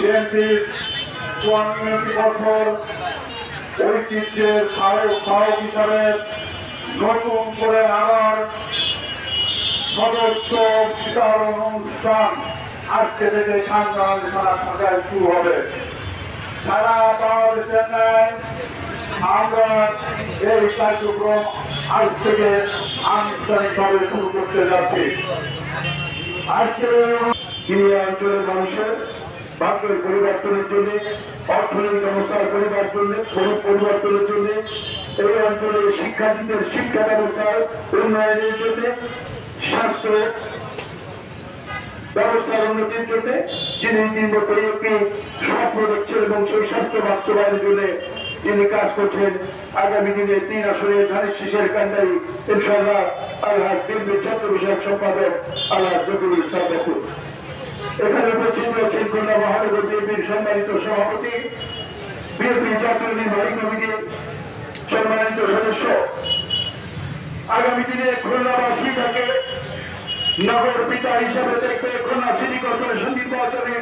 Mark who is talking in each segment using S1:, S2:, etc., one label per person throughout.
S1: বিএনপির 54 বছর ঐতিহ্যের সাহস হিসাবে নতুন করে আবার সদস্য বিতরণ অনুষ্ঠান আজকে থেকে খানকান ঢাকায় শুরু হবে। সারা বাংলাদেশের ন্যায় আমরা এই কার্যক্রম আজ থেকে আনুষ্ঠানিকভাবে শুরু করতে যাচ্ছি। আজকে এই অঞ্চলের মানুষের ভাগ্যের পরিবর্তনের জন্য, অর্থনৈতিক অবস্থার পরিবর্তনের জন্য, এই অঞ্চলের শিক্ষার্থীদের শিক্ষা ব্যবস্থার উন্নয়নের জন্য, স্বাস্থ্য ব্যবস্থার উন্নতির জন্য যিনি দীর্ঘপরিয়োগকে স্বপ্ন দেখছেন এবং সেই স্বাস্থ্য বাস্তবায়নের জন্য যিনি কাজ করছেন, আগামী দিনে 3 আসনের ধানের শীষের কান্ডারি ইনশাআল্লাহ আল্লাহ বিএনপির ছাত্র বিষয়ক সম্পাদক আল্লাহ জহুরুল ইসলাম বকুল। এখানে উপস্থিত রয়েছেন খুলনা মহানগর বিএনপির সম্মানিত সভাপতি, বিএনপি জাতীয় নির্বাহী কমিটির সম্মানিত সদস্য। আগামী দিনে খুলনাবাসী তাকে নগর পিতা হিসাবে দেখবে। খুলনা সিটি কর্পোরেশন নির্বাচনে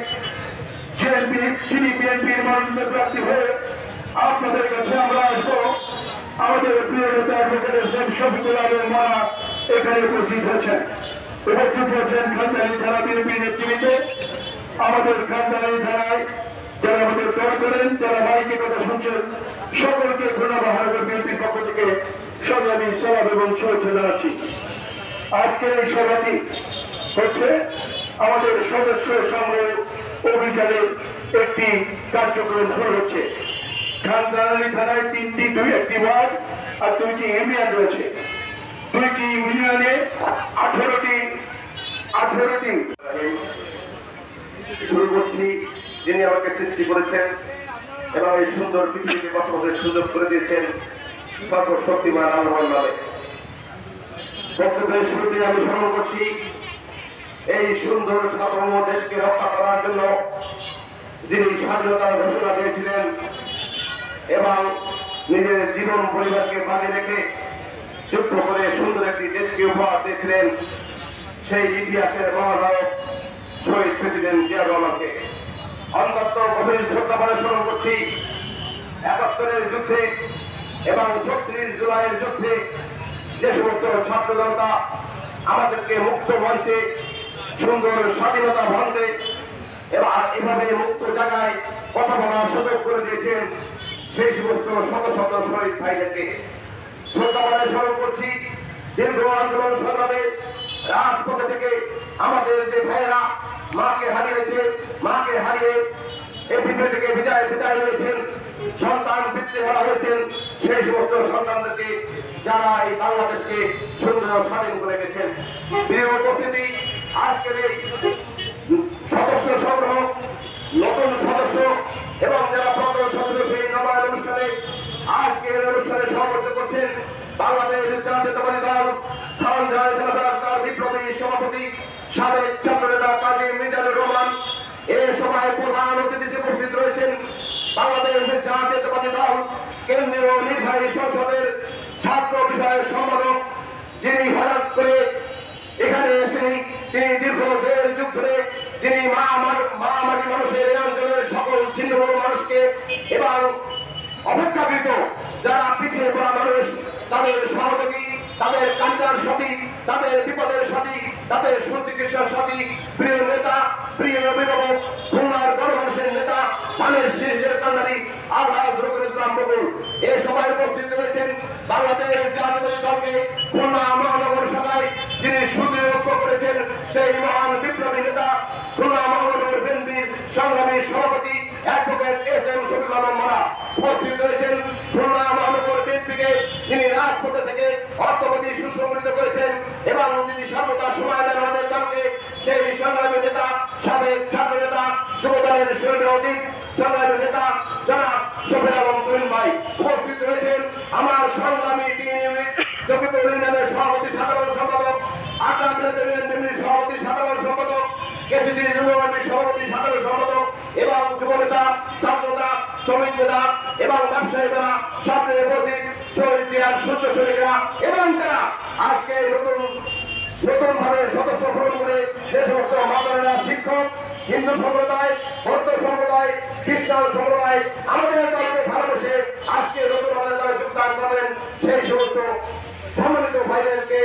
S1: তিনি বিএনপির মনোনীত প্রার্থী হয়ে আপনাদের কাছে আমরা আসবো। আমাদের প্রিয় নেতা অ্যাডভোকেট এসএম শফিকুল আলম মারা এখানে উপস্থিত হয়েছেন খানদানি থানা বিএনপি নেতৃত্বে। আমাদের খানদানি থানায় যারা আমাদের দল করেন, যারা মাইকে কথা শুনছেন, সকলকে খুলনা মহানগর বিএনপির পক্ষ থেকে সংগ্রামী সালাম এবং শুভেচ্ছা জানাচ্ছি। আজকের এই সভাটি হচ্ছে আমাদের সদস্য সংগ্রহ অভিযানের একটি কার্যক্রম শুরু হচ্ছে। খানদানি থানায় 3টি ওয়ার্ড আর 2টি ইউনিয়ন রয়েছে। 2টি ইউনিয়নে 18টি
S2: শুরু করছি। যিনি আমাকে সৃষ্টি করেছেন এবং এই সুন্দর পৃথিবীকে বসবাসের সুযোগ করে দিয়েছেন, সর্বশক্তিমান আল্লাহর নামে। বক্তব্যের শুরুতে আমি স্মরণ করছি এই সুন্দর সার্বভৌম দেশকে রক্ষা করার জন্য যিনি স্বাধীনতার ঘোষণা দিয়েছিলেন এবং নিজের জীবন পরিবারকে বাঁধে রেখে যুদ্ধ করে সুন্দর একটি দেশকে উপহার দিয়েছিলেন, সেই ইতিহাসের মহানায়ক শহীদ প্রেসিডেন্ট জিয়া রহমানকে অন্তত গভীর শ্রদ্ধা করে স্মরণ করছি। ৭১-এর যুদ্ধে এবং ৩৬ জুলাইয়ের যুদ্ধে যে সমস্ত ছাত্র জনতা আমাদেরকে মুক্ত মঞ্চে সুন্দর স্বাধীনতা ভঙ্গে এবং এভাবে মুক্ত জায়গায় কথা বলার সুযোগ করে দিয়েছেন, সেই সমস্ত শত শত শহীদ ভাইদেরকে শ্রদ্ধা করে স্মরণ করছি। দীর্ঘ আন্দোলন সংগ্রামে রাজপথে থেকে আমাদের যে ভাইয়েরা মাকে হারিয়ে এই পৃথিবী থেকে বিদায় নিয়েছেন, সন্তান পিতৃহারা হয়েছেন, সেই সমস্ত সন্তানদেরকে যারা এই বাংলাদেশকে সুন্দর স্বাধীন করে গেছেন। প্রিয় উপস্থিতি, আজকের এই সদস্য সংগ্রহ, নতুন সদস্য এবং যারা প্রথম সদস্য সেই নবায়ন অনুষ্ঠানে আজকের অনুষ্ঠানে সভাপতিত্ব করছেন বাংলাদেশ জাতীয়তাবাদী দল বিপ্লবী সভাপতি সাবেক ছাত্রনেতা কাজী মিজানুর রহমান। এই সভায় প্রধান অতিথি হিসেবে উপস্থিত রয়েছেন বাংলাদেশ জাতীয়তাবাদী দল কেন্দ্রীয় নির্বাহী সংসদের ছাত্র বিষয়ের সম্পাদক, যিনি হঠাৎ করে এখানে এসে তিনি দীর্ঘ 1.5 যুগ ধরে যিনি মাটি মানুষের এই অঞ্চলের সকল ছিন্ন মানুষকে এবং অপেক্ষাকৃত যারা পিছিয়ে পড়া মানুষ তাদের সহযোগী, তাদের কান্ডার সাথী, তাদের বিপদের সাথী, তাদের সুচিকিৎসার সাথী, প্রিয় নেতা, প্রিয় অভিভাবক, খুলনার গণমানুষের নেতা, ধানের শীষের কান্ডারি আল্লাহ জহুরুল ইসলাম বকুল। এই সভায় উপস্থিত রয়েছেন বাংলাদেশ জাতীয়তাবাদী দলকে খুলনা মহানগর সভায় যিনি সুদৃঢ় করেছেন সেই মহান বিপ্লবী নেতা, খুলনা মহানগর বিএনপির সংগ্রামী সভাপতি অ্যাডভোকেট এসএম শফিকুল আলম মারা। উপস্থিত রয়েছেন খুলনা মহানগর বিএনপিকে যিনি রাজপথে থেকে অর্থনীতি সুসংগঠিত করেছেন এবং যিনি সর্বদা সময় দেন আমাদের দলকে, সেই সংগ্রামী নেতা, সাবেক ছাত্র নেতা, যুবদলের শহীদ অতীত সংগ্রামী নেতা জনাব শফিকুল আলম তুহিন ভাই। উপস্থিত রয়েছেন আমার সংগ্রামী জকিপুর ইউনিয়নের সভাপতি সাধারণ সম্পাদক, আটলান্ট ইউনিয়নের সভাপতি সাধারণ সম্পাদক, কেসিসি ইউনিয়নের সভাপতি সাধারণ সম্পাদক এবং যুবনেতা, ছাত্রতা, শ্রমিক নেতা এবং ব্যবসায়ীরা, সামনে উপস্থিত শহীদ জিয়ার সূর্য শরীরা এবং তারা আজকে নতুন নতুন ভাবে সদস্য গ্রহণ করে যে সমস্ত মাদারেরা শিক্ষক, হিন্দু সম্প্রদায়, বৌদ্ধ সম্প্রদায়, খ্রিস্টান সম্প্রদায় আমাদের দলকে ভালোবেসে আজকে নতুন আমাদের দলে যোগদান করবেন, সেই সমস্ত সম্মানিত ভাইদেরকে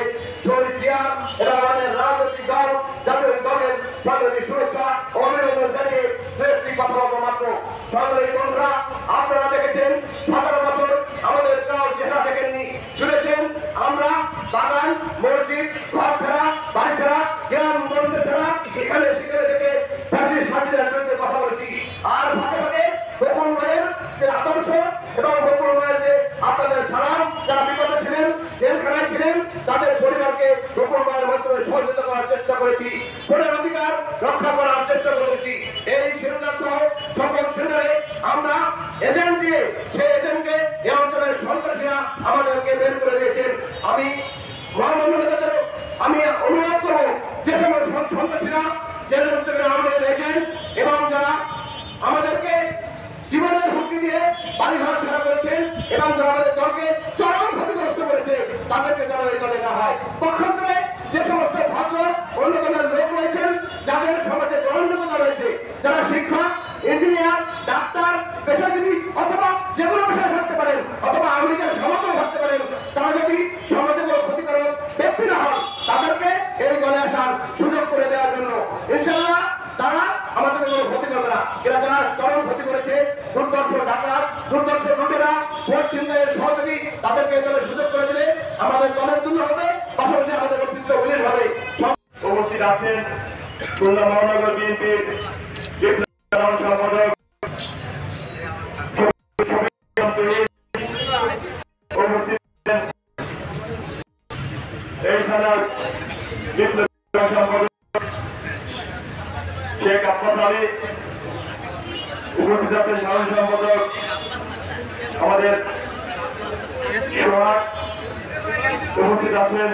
S2: শহীদ জিয়া এবং আমাদের রাজনৈতিক দল জাতীয় দলের সরকারি শুভেচ্ছা ও অভিনন্দন জানিয়ে দু একটি কথা বলবো মাত্র। সরকারি বন্ধুরা, আপনারা দেখেছেন 17 বছর আমাদের দল চেহারা দেখেননি, শুনেছেন আমরা বাগান, মসজিদ, ঘর ছাড়া, বাড়ি ছাড়া, গ্রাম বন্ধ ছাড়া এখানে সেখানে থেকে ফ্যাসিস্ট শাসনের বিরুদ্ধে কথা বলেছি। আর ভাগে ভাগে গোপন ভাইয়ের যে আদর্শ এবং গোপন ভাইয়ের যে আপনাদের সালাম, যারা বিপদে ছিলেন, জেলখানায় ছিলেন, তাদের পরিবারকে গোপন ভাইয়ের মাধ্যমে সহযোগিতা করার চেষ্টা করেছি, ভোটের অধিকার রক্ষা করার চেষ্টা করেছি। এই শিরোনাম সহ সকল শিরোনামে আমরা এজেন্ট দিয়ে সেই এজেন্টকে এই অঞ্চলের সন্ত্রাসীরা আমাদেরকে বের করে দিয়েছেন। আমি আমি অনুরোধ করবো যে সমস্ত সন্ত্রাসীরা, যে সমস্ত আমাদের এজেন্ট এবং যারা আমাদেরকে জীবনের হুমকি দিয়ে বাড়িঘর ছাড়া করেছেন এবং যারা আমাদের দলকে চরম ক্ষতিগ্রস্ত করেছে, তাদেরকে যেন এই দলে না হয়। পক্ষান্তরে যে সমস্ত ভদ্র অন্য দলের লোক রয়েছেন, যাদের সমাজে গ্রহণযোগ্যতা রয়েছে, যারা শিক্ষক, ইঞ্জিনিয়ার, ডাক্তার, পেশাজীবী অথবা যে কোনো পেশায় থাকতে পারেন অথবা আমেরিকার সমতল থাকতে পারেন, তারা যদি সমাজে কোনো ক্ষতিকারক ব্যক্তি না হন, তাদেরকে এই দলে আসার সুযোগ করে দেওয়ার জন্য ইনশাআল্লাহ তারা আমাদের কোনো ক্ষতি করবে না। এরা যারা চরম ক্ষতি করেছে, দুর্দর্শ ডাকাত, দুর্দর্শ লুটেরা, ভোট ছিনতাইয়ের সহযোগী, তাদেরকে এই দলে সুযোগ করে দিলে আমাদের দলের জন্য হবে, পাশাপাশি আমাদের অস্তিত্ব বিলীন হবে।
S1: উপস্থিত আছেন খুলনা মহানগর বিএনপির সাধারণ সম্পাদক এই থানার সম্পাদক শেখ আব্বাস আলী, উপস্থিত আছেন সাধারণ সম্পাদক আমাদের সোহাগ, উপস্থিত আছেন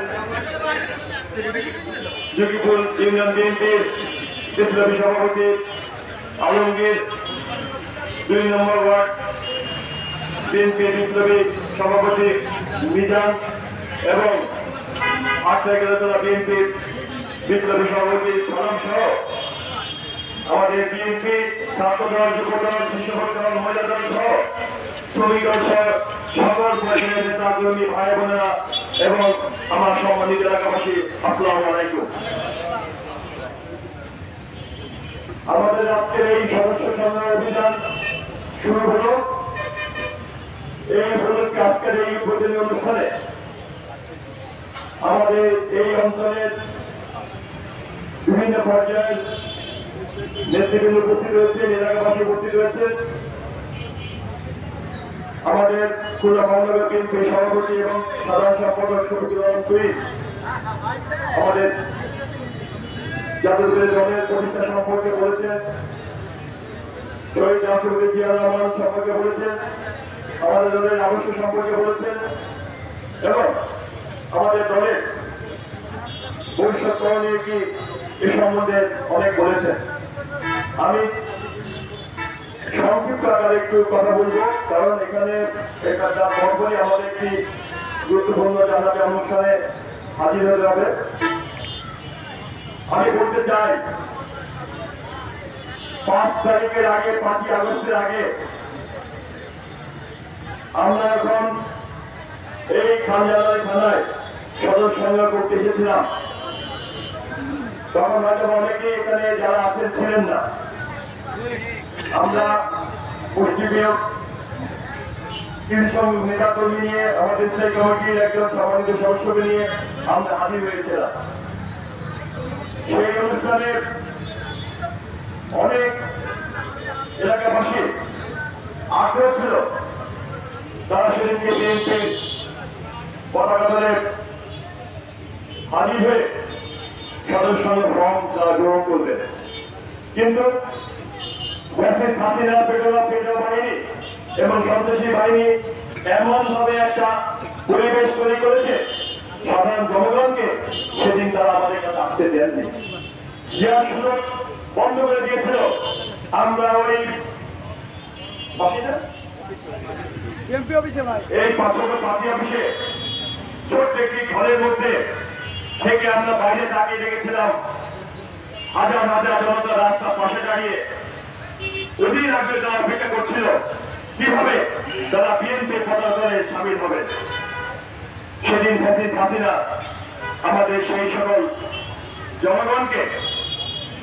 S1: জকিপুর ইউনিয়ন বিএনপির বিপ্লবী সভাপতি আলমগীর, 2 নম্বর ওয়ার্ড বিএনপি বিপ্লবী সভাপতি মিজান এবং 8 জেলা বিএনপির বিপ্লবী সভাপতি সালাম সহ আমাদের বিএনপি ছাত্রদল, যুবদল, শিক্ষক দল, মহিলা দল সহ শ্রমিক দল সহ সকল পর্যায়ের নেতা কর্মী ভাই বোনেরা এবং আমার সম্মানিত এলাকাবাসী, আসসালামু আলাইকুম। আমাদের আজকের এই সদস্য সংগ্রহ অভিযান শুরু হলো। এই উপলক্ষে আজকের এই উদ্বোধনী অনুষ্ঠানে আমাদের এই অঞ্চলের বিভিন্ন পর্যায়ের নেতৃবৃন্দ উপস্থিত রয়েছে, এলাকাবাসী উপস্থিত রয়েছে। আমাদের খুলনা মহানগর বিএনপি সভাপতি এবং সাধারণ সম্পাদক শফিকুর রহমান তুহিন আমাদের জাতীয় দলের প্রতিষ্ঠা সম্পর্কে বলেছেন, শহীদ রাষ্ট্রপতি জিয়া রহমান সম্পর্কে বলেছেন, আমাদের দলের আদর্শ সম্পর্কে বলেছেন এবং আমাদের দলের ভবিষ্যৎ করণীয় কি এ সম্বন্ধে অনেক বলেছেন। আমি সংক্ষিপ্ত আকারে একটু কথা বলবো, কারণ এখানে পরপরই আমাদের একটি গুরুত্বপূর্ণ জানাতে অনুষ্ঠানে হাজির হয়ে যাবে। আমি বলতে চাই 5 তারিখের আগে, 5ই আগস্টের আগে আমরা এখন এই খানজানাই থানায় সদস্য সংগ্রহ করতে এসেছিলাম। তখন হয়তো অনেকে এখানে যারা আছেন ছিলেন না। আমরা মুষ্টিমেয় 300 নেতা কর্মী নিয়ে, আমাদের স্থায়ী কমিটির একজন সম্মানিত সদস্যকে নিয়ে আমরা হাজির হয়েছিলাম। সেই অনুষ্ঠানে অনেক এলাকাবাসী আগ্রহ ছিল, তারা সেদিনকে বিএনপির পতাকা ধরে হাজির হয়ে সদস্য ফর্ম তারা গ্রহণ করবে। কিন্তু হাসিনা পেট্রোল বাহিনী এবং সন্ত্রাসী বাহিনী এমন ভাবে একটা পরিবেশ তৈরি করেছে, সাধারণ জনগণকে সেদিন তারা আমাদের কাছে আসতে দেননি, দেওয়ার সুযোগ বন্ধ করে দিয়েছিল। আমরা ওই এই 500 পার্টি অফিসে ছোট্ট একটি ঘরের মধ্যে থেকে আমরা বাইরে তাকিয়ে দেখেছিলাম হাজার হাজার জনতা রাস্তার পাশে দাঁড়িয়ে অধীর আগ্রহে তারা অপেক্ষা করছিল কিভাবে তারা বিএনপি পদার্থনে সামিল হবে। সেদিন ফ্যাসিস্ট হাসিনা আমাদের সেই সকল জনগণকে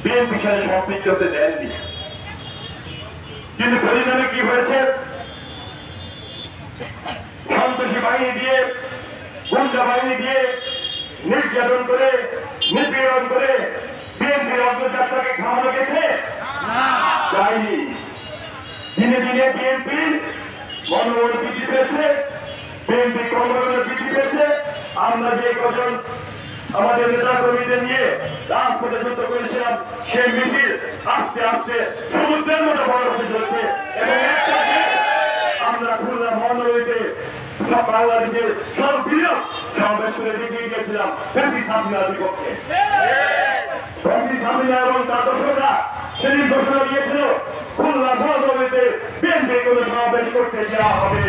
S1: বিএনপির সাথে সম্পৃক্ত হতে দেননি। কিন্তু পরিণামে কি হয়েছে, সন্ত্রাসী বাহিনী দিয়ে, গুন্ডা বাহিনী দিয়ে নির্যাতন করে, নিপীড়ন করে বিএনপির অগ্রযাত্রাকে থামানো গেছে যায়নি। দিনে দিনে বিএনপির মনোবল বৃদ্ধি পেয়েছে, বিএনপি কর্মকাণ্ড বৃদ্ধি পেয়েছে। আমরা যে কজন আমাদের নেতা কর্মীদের নিয়ে রাজপথে যুদ্ধ করেছিলাম, সেই মিছিল আস্তে আস্তে সমুদ্রের মতো বড় হতে চলেছে এবং আমরা খুলনা মহানগরীতে বাংলাদেশের সর্ববৃহৎ সমাবেশ করে দেখিয়ে গিয়েছিলাম ফ্যাসিস্ট হাসিনার বিপক্ষে। ফ্যাসিস্ট হাসিনা এবং তার দর্শকরা সেদিন ঘোষণা দিয়েছিল খুলনা মহানগরীতে বিএনপি কোনো সমাবেশ করতে দেওয়া হবে।